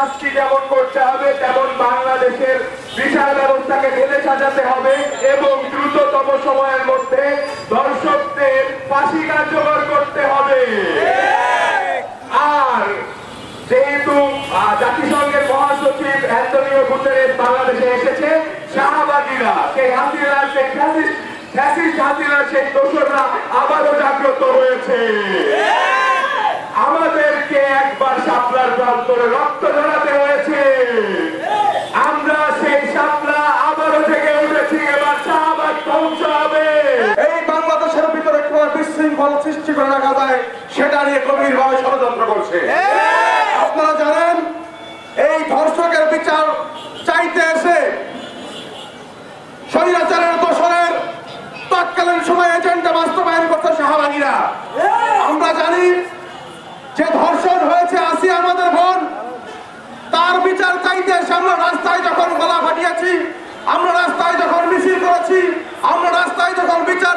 শাস্তি যেমন করতে হবে তেমন বাংলাদেশের বিচার ব্যবস্থাকে ঢেলে সাজাতে হবে এবং দ্রুততম সময়ের মধ্যে ধর্ষকদের ফাঁসি কার্যকর করতে হবে। আর যেহেতু জাতিসংঘের মহাসচিব অ্যান্টনিও গুতেরেস বাংলাদেশে এসেছে, শাহবাগীরা সেই হাসিনার সেই ফ্যাসিস্ট হাসিনার সেই দোসররা আবারও জাগ্রত হয়েছে। আমাদেরকে একবার শাপলার প্রান্তরে রক্ত ঝরাতে হয়েছে, আমরা সেই শাপলা আবারও জেগে উঠেছি। এবার শাহবাগ ধ্বংস হবে। এই বাংলাদেশের ভিতরে কিভাবে বিশৃঙ্খলা সৃষ্টি করে রাখা যায় সেটা নিয়ে গভীরভাবে ষড়যন্ত্র করছে। আপনারা জানেন এই ধর্ষকের বিচার চাইতে এসে স্বৈরাচারের দোসরের তৎকালীন সময়ে এজেন্ডা বাস্তবায়ন করছে শাহবাগীরা। আমরা জানি যে ধর্ষণ হয়েছে আসিয়া আমাদের বোন, তার বিচার চাইতে এসে আমরা রাস্তায় যখন গলা ফাটিয়েছি, আমরা রাস্তায় যখন মিছিল করেছি, আমরা রাস্তায় যখন বিচার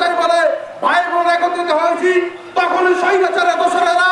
চাই বলে ভাই বোন একত্রিত হয়েছি, তখনই স্বৈরাচারের দোসরেরা